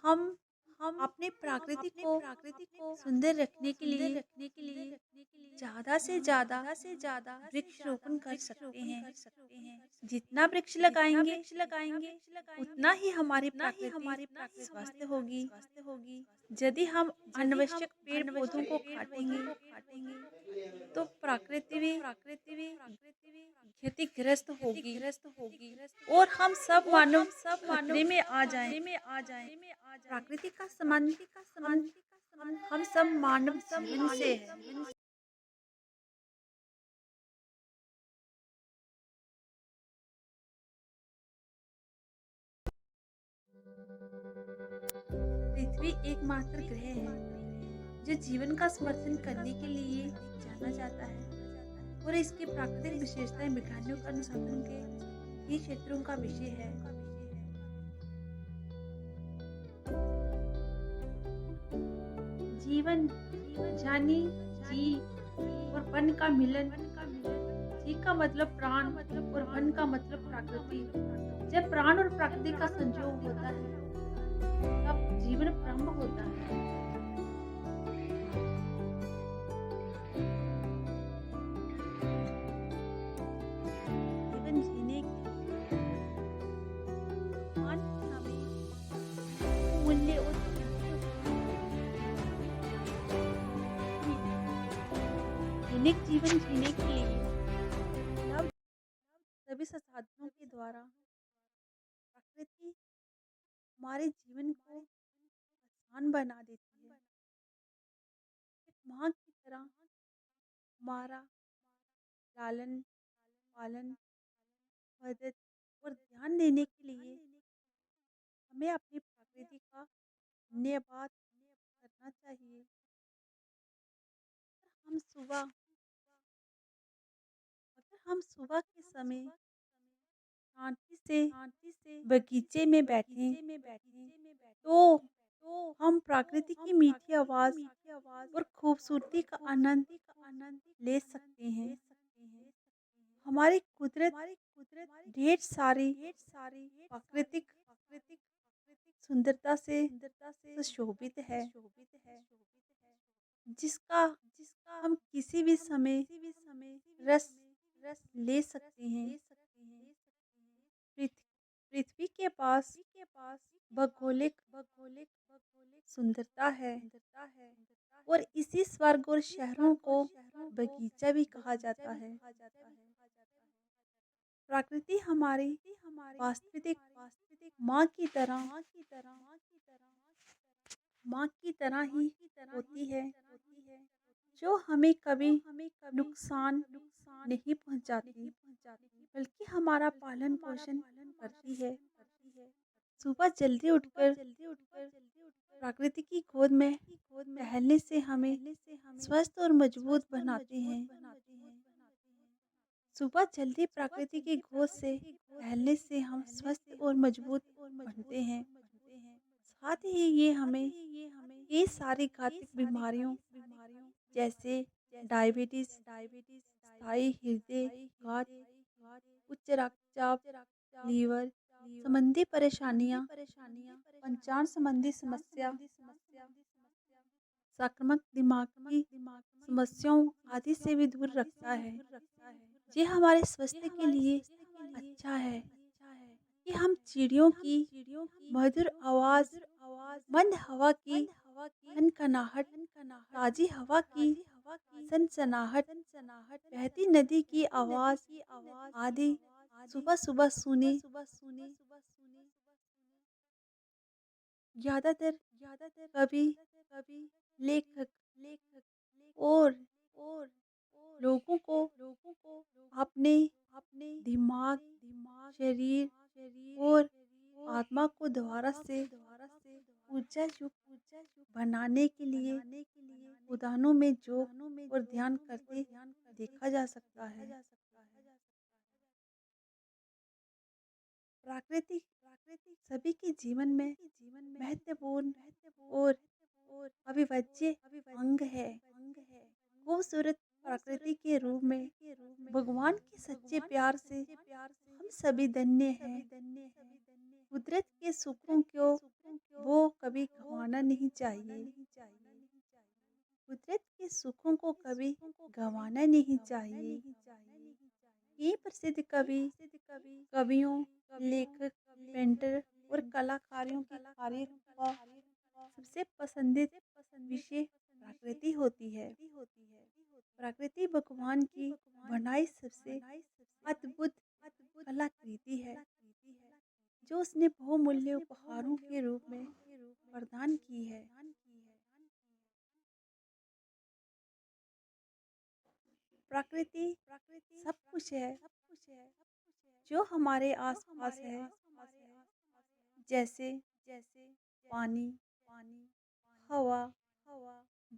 हम अपने प्राकृतिक को सुंदर रखने के लिए ज़्यादा से ज़्यादा वृक्ष रोपण कर सकते हैं। जितना वृक्ष लगाएंगे उतना ही हमारी प्रकृति स्वस्थ होगी। यदि हम अनावश्यक पेड़ पौधों को काटेंगे तो प्रकृति भी क्षतिग्रस्त होगी और हम सब मानव खतरे में आ जाएं। प्रकृति का संबंध हम सब मानव जीवन से है। पृथ्वी एकमात्र ग्रह है जो जीवन का समर्थन करने के लिए जाना जाता है और इसकी प्राकृतिक विशेषताएं विज्ञानियों के अनुसंधान के ही क्षेत्रों का विषय है। जीवन यानी जी और वन का मिलन। जी का मतलब प्राण और वन का मतलब प्रकृति। जब प्राण और प्रकृति का संयोग होता है तब जीवन प्रारंभ होता है। जीवन जीने के मान हमें मूल्य और दैनिक जीवन जीने के लिए उपलब्ध सभी संसाधनों के द्वारा प्रकृति हमारे जीवन को आसान बना देती है। एक माँ की तरह हमारा लालन पालन मदद और ध्यान देने के लिए हमें अपनी प्रकृति का धन्यवाद करना चाहिए। हम सुबह अगर हम सुबह के समय शांति से बगीचे में बैठें तो हम प्रकृति की मीठी आवाज और खूबसूरती का आनंद ले सकते हैं। हमारी कुदरत ढेर सारी प्राकृतिक सुंदरता से सुशोभित है जिसका हम किसी भी समय रस ले सकते हैं। पृथ- पृथ्वी के पास भौगोलिक सुंदरता है और इसी स्वर्ग और शहरों को बगीचा भी कहा जाता है। प्रकृति हमारी वास्तविक माँ की तरह ही होती है जो हमें कभी नुकसान नहीं पहुँचाती बल्कि हमारा पालन पोषण करती है। सुबह जल्दी उठकर प्रकृति की गोद में टहलने से हमें स्वस्थ और मजबूत बनाते हैं। सुबह जल्दी प्रकृति की गोद से टहलने से हम स्वस्थ और मजबूत बनते हैं। साथ ही ये हमें कई सारी घातक बीमारियों जैसे डायबिटीज, स्थायी हृदय घात, उच्च रक्तचाप, लीवर संबंधी परेशानियां, पंचांग संबंधी समस्या, संक्रामक दिमाग की समस्याओं आदि से भी दूर रखता है। ये हमारे स्वास्थ्य के लिए अच्छा है कि हम चिड़ियों की मधुर आवाज, मंद हवा की खनखनाहट, ताजी हवा की सनसनाहट, बहती नदी की आवाज आदि सुबह सुबह सुने। ज्यादातर कवि, लेखक और लोगों को अपने दिमाग, शरीर और आत्मा को दोबारा से ऊर्जा युक्त बनाने के लिए उदाहरणों में योग और ध्यान करते देखा जा सकता है। प्राकृतिक सभी के जीवन में महत्वपूर्ण और अविभाज्य अंग है। खूबसूरत प्रकृति के रूप में भगवान के सच्चे प्यार से हम सभी धन्य हैं। कुदरत के सुखों को वो कभी कभी गंवाना नहीं चाहिए। कुदरत के सुखों को कभी गंवाना नहीं चाहिए। ये प्रसिद्ध कवियों, लेखक, पेंटर और कलाकारों की तारीफ का सबसे पसंदीद विषय प्रकृति होती है। प्रकृति भगवान की बनाई सबसे अद्भुत कलाकृति है, जो उसने बहुमूल्य उपहारों के रूप में प्रदान की है। प्रकृति सब कुछ है जो हमारे आसपास है, जैसे पानी, हवा,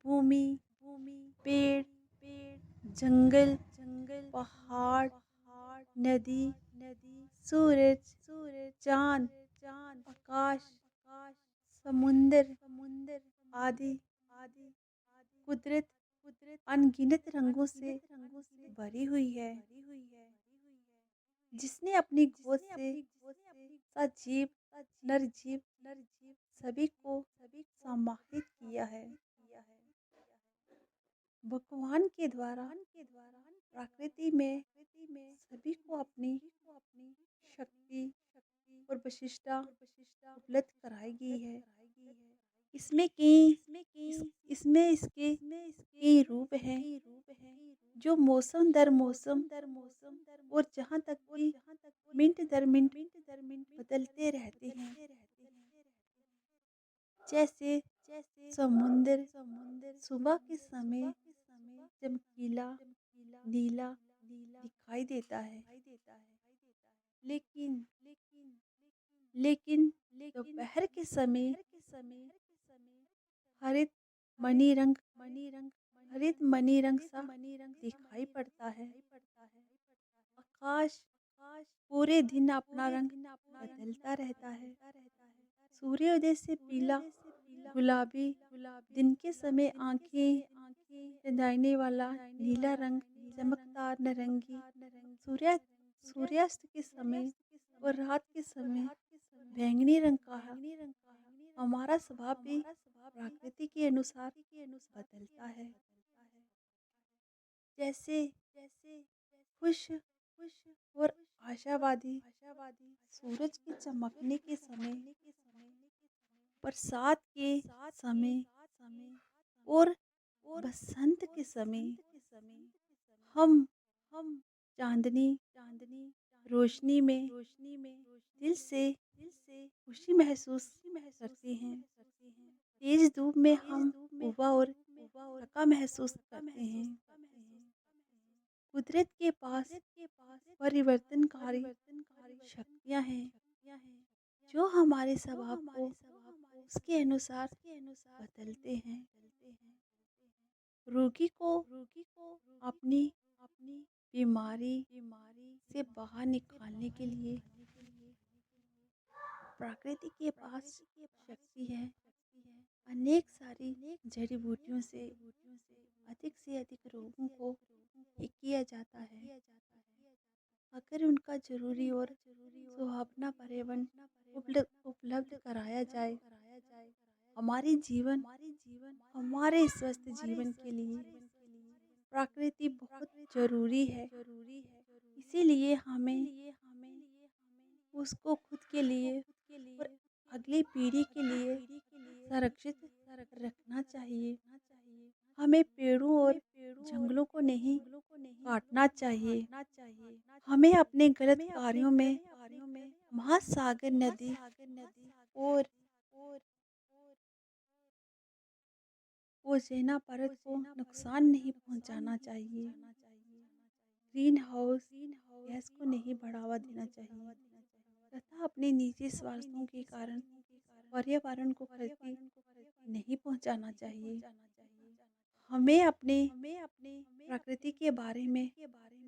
भूमि, पेड़, जंगल, पहाड़, नदी, सूरज, चांद, आकाश, समुंदर आदि। कुदरत अनगिनत रंगों से भरी हुई है, जिसने अपनी गोद से सजीव, निर्जीव सभी को समाहित किया है। भगवान के द्वारा प्रकृति में सभी को अपनी शक्ति और विशिष्टता उपलब्ध कराई गई है। इसमें इसमें इसके कई रूप हैं, जो मौसम दर मौसम और जहाँ तक कि मिनट दर मिनट बदलते रहते हैं। जैसे समुंदर सुबह के समय चमकीला नीला दिखाई देता है, लेकिन दोपहर के समय हरित मनी रंग सा दिखाई पड़ता है। आकाश पूरे दिन अपना रंग बदलता रहता है। सूर्योदय से पीला, गुलाबी, दिन के समय आंखें रिझाने वाला नीला रंग, चमकदार नारंगी, सूर्यास्त के समय और रात के समय बैंगनी रंग का है। हमारा स्वभाव भी प्रकृति के अनुसार बदलता है। जैसे खुश और आशावादी सूरज के चमकने के समय, बरसात के समय और बसंत के समय हम चांदनी रोशनी में दिल से खुशी महसूस करते हैं। तेज धूप में हम उबा और थका महसूस करते हैं। कुदरत के पास परिवर्तनकारी शक्तियाँ हैं, जो हमारे स्वभाव को उसके अनुसार बदलते हैं। रोगी को अपनी बीमारी से बाहर निकालने के लिए प्रकृति के पास शक्ति है। अनेक सारी जड़ी बूटियों से अधिक रोगों को ठीक किया जाता है, अगर उनका जरूरी और सुहावना पर्यावरण उपलब्ध कराया जाए। हमारे स्वस्थ जीवन के लिए प्रकृति बहुत जरूरी है। इसीलिए हमें उसको खुद के लिए और अगली पीढ़ी के लिए संरक्षित रखना चाहिए। हमें पेड़ों और जंगलों को नहीं काटना चाहिए। हमें अपने गलत कार्यों में महासागर, नदी और ओज़ोन परत को नुकसान नहीं पहुंचाना चाहिए। ग्रीन हाउस गैस को नहीं बढ़ावा देना चाहिए तथा अपने निजी स्वार्थों के कारण पर्यावरण को क्षति नहीं पहुंचाना चाहिए। हमें अपने प्रकृति के बारे में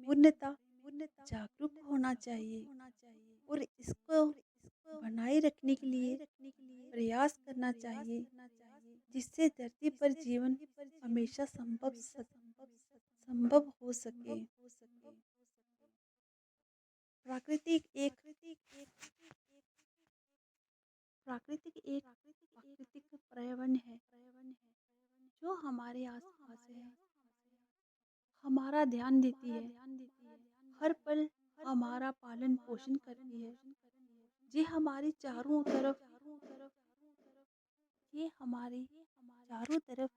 पूर्णतः जागरूक होना चाहिए और इसको बनाए रखने के लिए प्रयास करना चाहिए, जिससे धरती पर जीवन हमेशा संभव हो सके। प्रकृति प्राकृतिक एक प्राकृतिक पर्यावरण है जो हमारे आसपास है, हमारा ध्यान देती है, हर पल हमारा पालन पोषण करती है। ये हमारी चारों तरफ ये हमारे चारों तरफ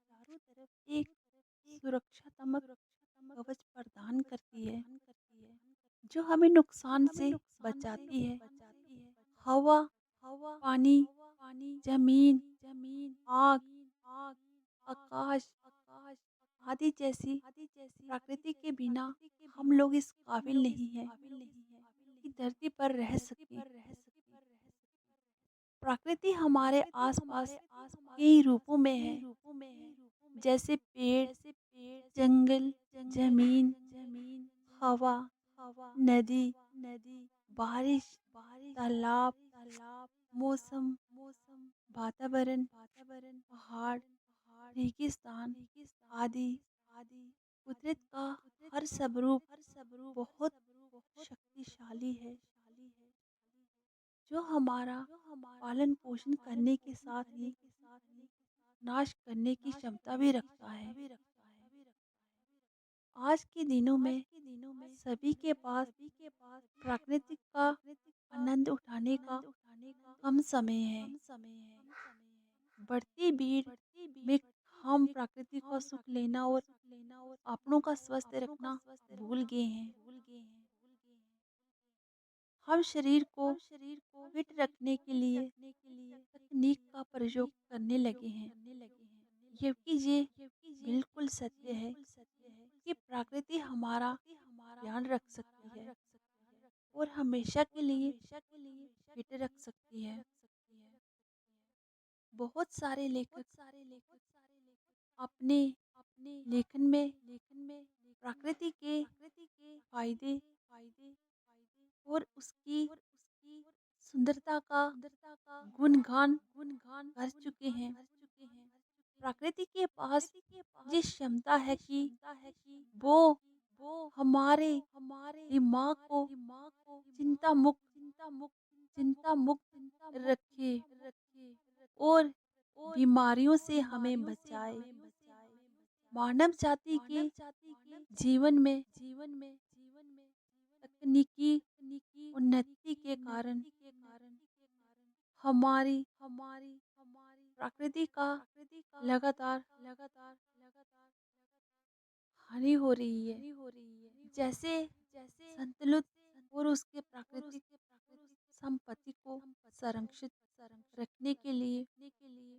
एक सुरक्षात्मक कवच प्रदान करती है, जो हमें नुकसान से बचाती है। हवा, पानी, जमीन, आग, आकाश आदि जैसी प्रकृति के बिना हम लोग इस काबिल नहीं हैं कि धरती पर रह सकें। प्रकृति हमारे आसपास कई रूपों में है, जैसे पेड़, जंगल, जमीन, हवा, नदी, बारिश, तालाब, मौसम, वातावरण, पहाड़, रेगिस्तान आदि। कुदरत का हर स्वरूप बहुत शक्तिशाली है, जो हमारा पालन पोषण करने के साथ ही नाश करने की क्षमता भी रखता है। आज के दिनों में सभी के पास प्राकृतिक का आनंद उठाने का कम समय है। बढ़ती भीड़ में हम प्रकृति का सुख लेना और अपनों का स्वस्थ रखना भूल गए हैं। हम शरीर को फिट रखने के लिए तकनीक का प्रयोग करने लगे हैं, जबकि ये बिल्कुल सत्य है कि प्रकृति हमारा ध्यान रख सकती है और हमेशा के लिए फिट रख सकती है। बहुत सारे लेखक अपने लेखन में प्रकृति के फायदे और उसकी सुंदरता का गुणगान कर चुके हैं। प्रकृति के पास ये क्षमता है कि वो हमारे दिमाग को चिंता मुक्त रखे और बीमारियों से हमें बचाए। मानव जाति के जीवन में तकनीकी उन्नति के कारण हमारी प्रकृति का लगातार हानि हो रही है। जैसे संतुलित और उसके प्राकृतिक संपत्ति को संरक्षित रखने के लिए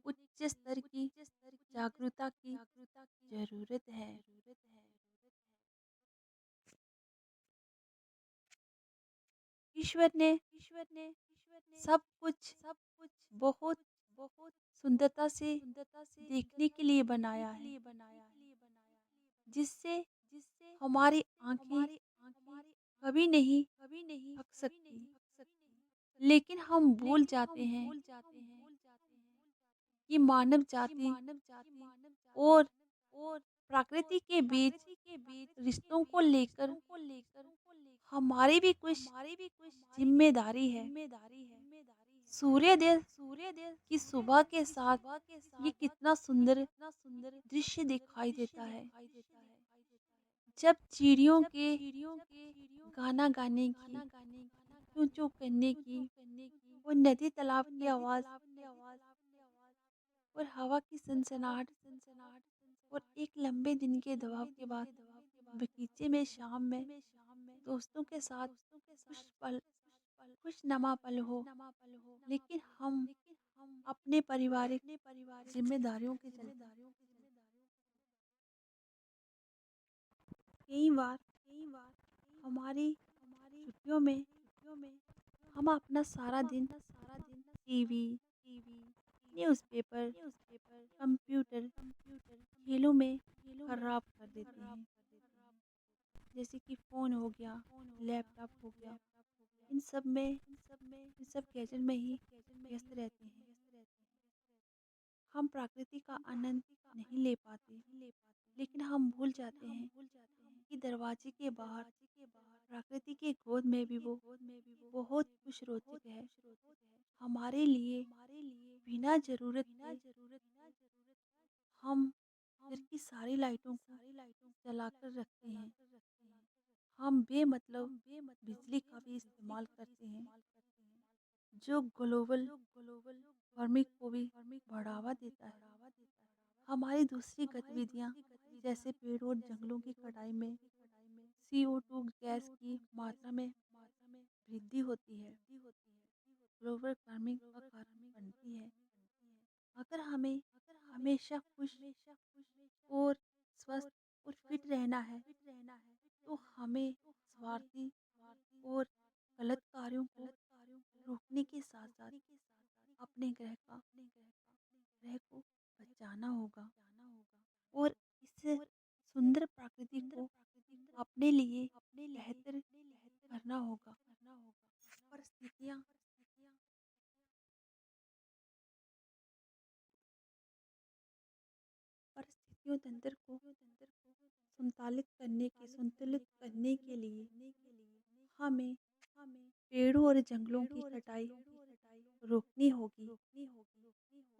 उच्च स्तर की जागरूकता की जरूरत है। ईश्वर ने सब कुछ बहुत सुंदरता से देखने के लिए बनाया है, जिससे हमारी आंखें कभी नहीं थक सकती। लेकिन हम भूल जाते हैं कि मानव जाति और प्रकृति के बीच रिश्तों को लेकर हमारी भी कुछ जिम्मेदारी है। सूर्योदय की सुबह के साथ ये कितना सुंदर दृश्य दिखाई देता है, जब चिड़ियों के गाना गाने की, चूं चूं करने की और नदी तालाब की आवाज और हवा की सनसनाहट और एक लंबे दिन के दबाव के बाद बगीचे में शाम में दोस्तों के साथ खुशनुमा पल हो। लेकिन हम अपने पारिवारिक जिम्मेदारियों के चलते कई बार हमारी छुट्टियों में हम अपना सारा दिन टीवी, न्यूज़पेपर, कंप्यूटर, खेलों में खराब कर देते हैं। जैसे कि फ़ोन हो गया, लैपटॉप हो गया, इन सब गैजेट में ही व्यस्त रहते हैं। हम प्रकृति का आनंद नहीं ले पाते, लेकिन हम भूल जाते हैं कि दरवाजे के बाहर प्रकृति के गोद में भी वो बहुत कुछ रोचक है। हमारे लिए बिना ज़रूरत के हम घर की सारी लाइटों को जलाकर रखते हैं। हम बेमतलब बिजली का भी इस्तेमाल करते हैं, जो ग्लोबल वार्मिंग को भी बढ़ावा देता है। हमारी दूसरी गतिविधियाँ जैसे पेड़ और जंगलों की कटाई में CO2 गैस की मात्रा में वृद्धि होती है, ग्लोबल वार्मिंग का कारण बनती है। अगर हमें हमेशा खुश और स्वस्थ और फिट रहना है, तो हमें स्वार्थी और गलत कार्यों को रोकने के साथ साथ अपने ग्रह को बचाना होगा और इस सुंदर प्रकृति को अपने लिए बेहतर करना होगा। परिस्थितियाँ परिस्थितियों तंत्र को संतुलित करने के लिए हमें पेड़ों और जंगलों की कटाई रोकनी होगी।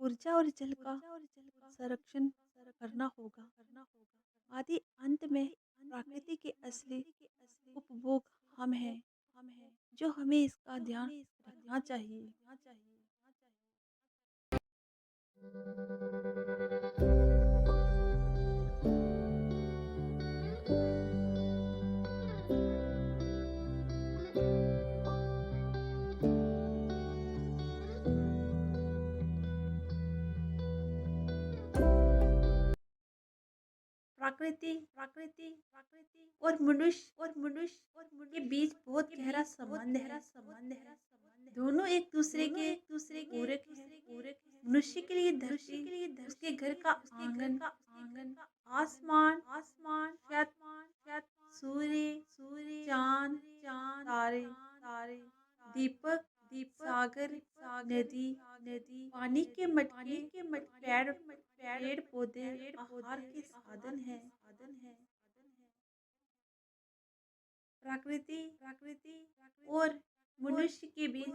ऊर्जा और जल का संरक्षण करना होगा। आदि अंत में प्रकृति के असली उपभोग हम हैं, जो हमें इसका ध्यान रखना चाहिए। प्रकृति और मनुष्य के बीच बहुत गहरा संबंध है। दोनों एक दूसरे के पूरक हैं। मनुष्य के लिए धरती उसके घर का आंगन, आसमान, छत, सूर्य, चांद, तारे, दीपक, सागर, नदी, पानी के मटके, पेड़ पौधे आहार के साधन है। प्रकृति और मनुष्य के बीच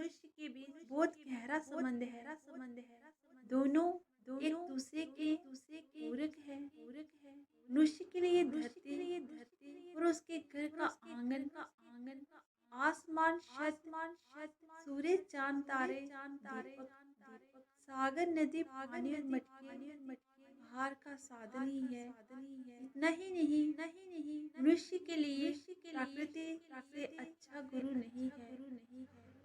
बहुत गहरा संबंध है। दोनों एक दूसरे के पूरक है। मनुष्य के लिए धरती और उसके घर का आंगन, आसमान, छत, सूर्य, चांद, तारे, दीपक, सागर, नदी, पानी और मटके आहार का साधन ही है। इतना ही नहीं, मनुष्य के लिए प्रकृति से अच्छा गुरु नहीं है।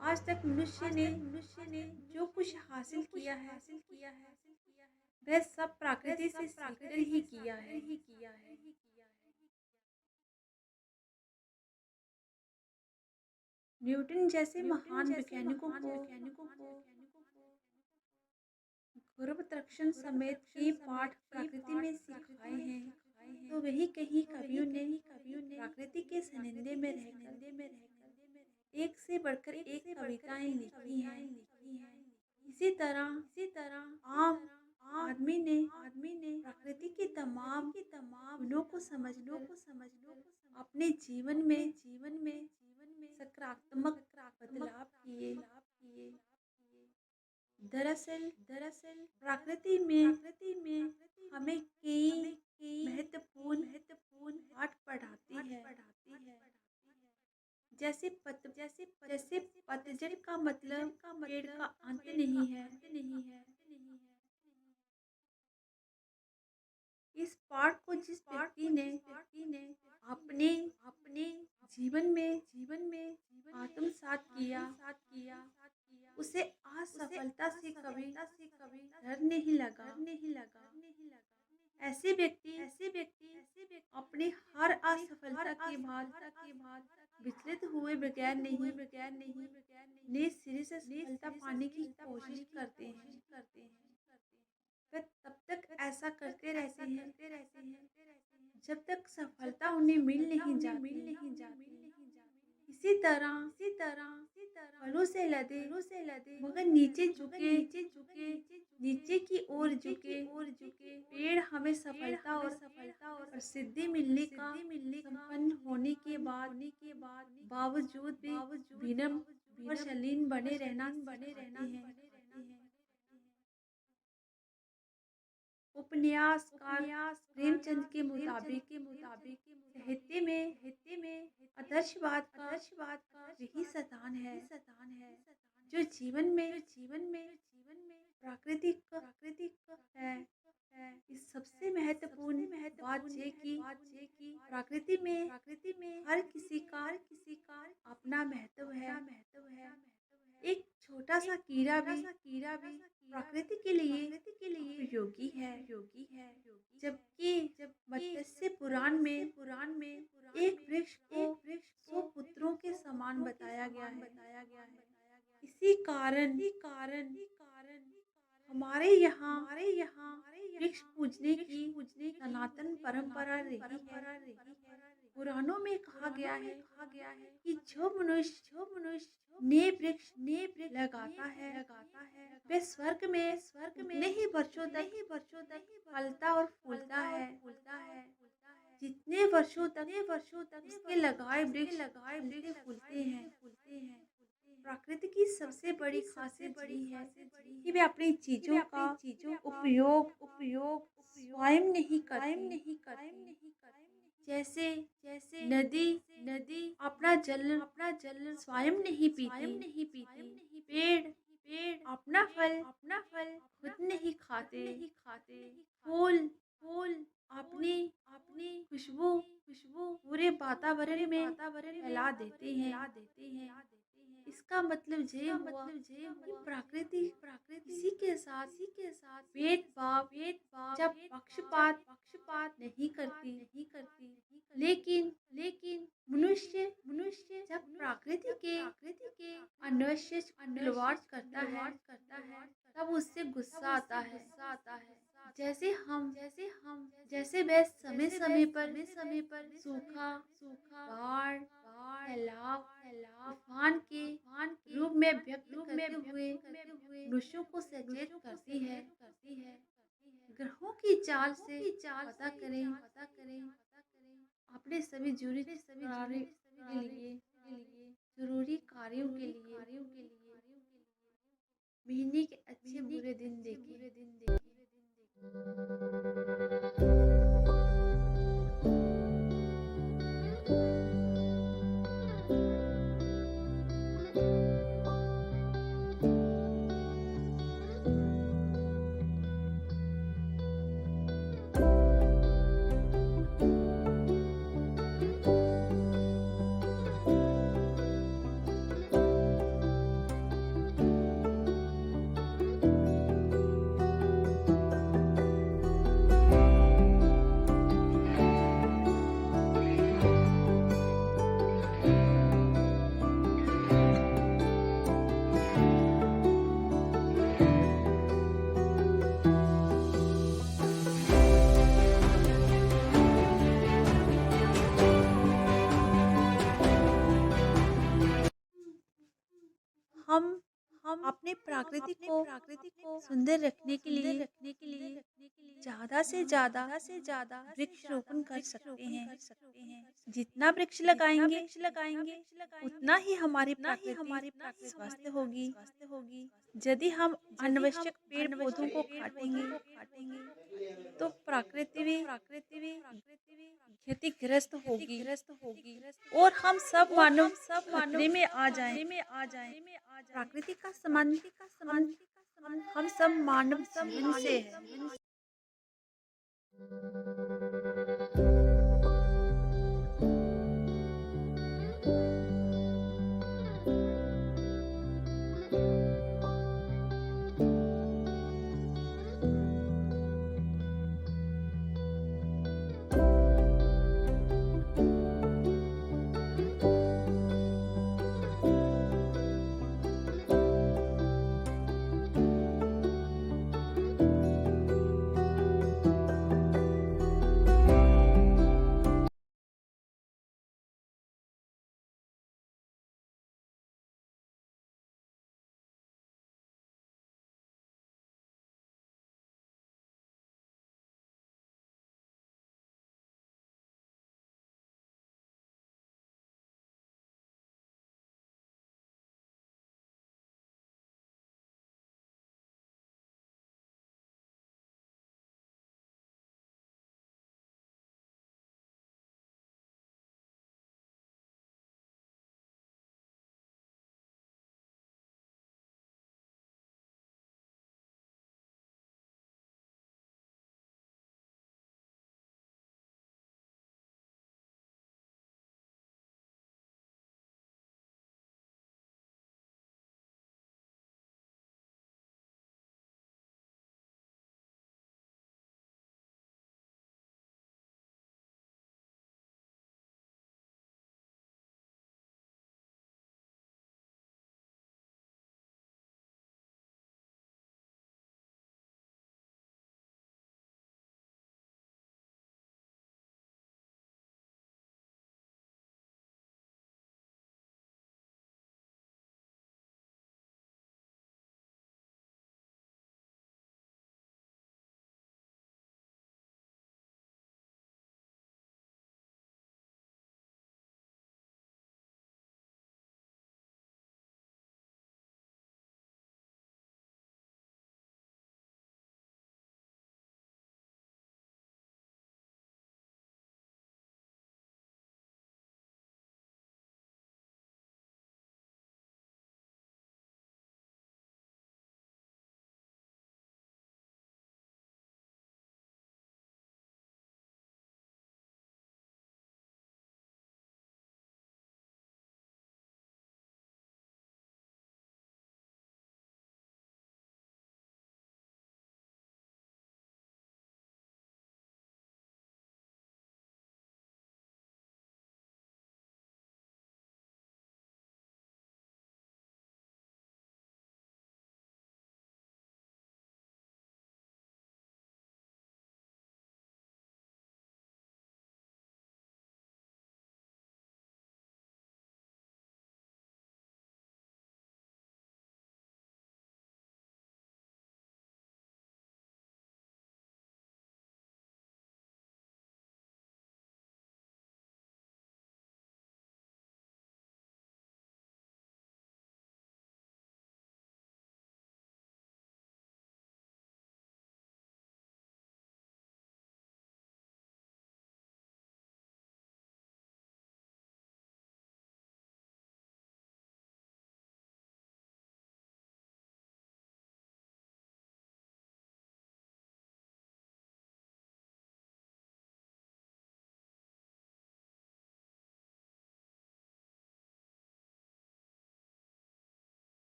आज तक मनुष्य ने जो कुछ हासिल किया है, वह सब प्रकृति से सीखकर ही किया है। न्यूटन जैसे महान वैज्ञानिकों को गुरुत्वाकर्षण समेत कई पाठ प्रकृति में सिखाए हैं, तो वही कई कवियों ने प्रकृति के सानिध्य में रहकर एक से बढ़कर एक कविताएं लिखी हैं। इसी तरह आम आदमी ने प्रकृति के तमाम गुणों को समझकर अपने जीवन में सकारात्मक बदलाव किए। दरअसल प्रकृति में हमें कई महत्वपूर्ण पाठ पढ़ाती है। जैसे पतझड़ का मतलब पेड़ का अंत नहीं है। इस पाठ को जिस व्यक्ति ने अपने जीवन में आत्मसात किया, उसे असफलता से कभी डर नहीं लगा। ऐसे व्यक्ति अपने हर असफलता के बाद विचलित हुए बगैर नहीं, नए सिरे से सफलता पाने की कोशिश करते हैं। वह तब तक ऐसा करते रहते हैं जब तक सफलता उन्हें मिल नहीं जाती। इसी तरह फलों से लदे मगर नीचे की ओर झुके पेड़ हमें सफलता और प्रसिद्धि मिलने का संपन्न होने के बावजूद भी विनम्र और शालीन बने रहना सिखाती हैं। उपन्यासकार प्रेमचंद के मुताबिक साहित्य में आदर्शवाद का वही सतान है जो जीवन में प्राकृतिक है। इस सबसे महत्वपूर्ण बात ये कि प्रकृति में हर किसी का अपना महत्व है। एक छोटा सा कीड़ा भी प्रकृति के लिए उपयोगी है। जबकि मत्स्य पुराण में एक वृक्ष को 100 पुत्रों के समान बताया गया है। इसी कारण हमारे यहाँ वृक्ष पूजने की सनातन परंपरा रही है। पुराणों में कहा गया है कि जो मनुष्य ने वृक्ष लगाता है वे स्वर्ग में उतने ही वर्षों तक फलता और फूलता है जितने वर्षों तक उसके लगाए वृक्ष फूलते हैं। प्रकृति की सबसे बड़ी खासियत यही है कि वे अपनी चीजों का उपयोग स्वयं नहीं करती। जैसे नदी अपना जल स्वयं नहीं पीती। पेड़ अपना फल खुद नहीं खाते। फूल अपनी खुशबू पूरे वातावरण में फैला देते हैं। इसका मतलब ये हुआ कि प्रकृति किसी के साथ भेदभाव जब पक्षपात नहीं करती। लेकिन मनुष्य जब प्रकृति के अनवश्य खिलवाड़ करता है तब उससे गुस्सा आता है। जैसे वह समय पर सूखा बाढ़ फैलाव तूफान के रूप में व्यक्त करते हुए मनुष्यों को सचेत करती है। ग्रहों की चाल से पता करें अपने सभी जरूरी कार्यों के लिए महीने के अच्छे बुरे दिन देखें। हम अपने प्रकृति को सुंदर रखने के लिए ज्यादा से ज्यादा वृक्ष रोपण कर सकते हैं। जितना वृक्ष लगाएंगे उतना ही हमारी प्रकृति स्वस्थ होगी। यदि हम अनावश्यक पेड़ पौधों को काटेंगे तो प्रकृति भी क्षतिग्रस्त होगी और हम सब मानव खतरे में आ जाएं। प्रकृति का संबंध हम सब मानव जीवन से है।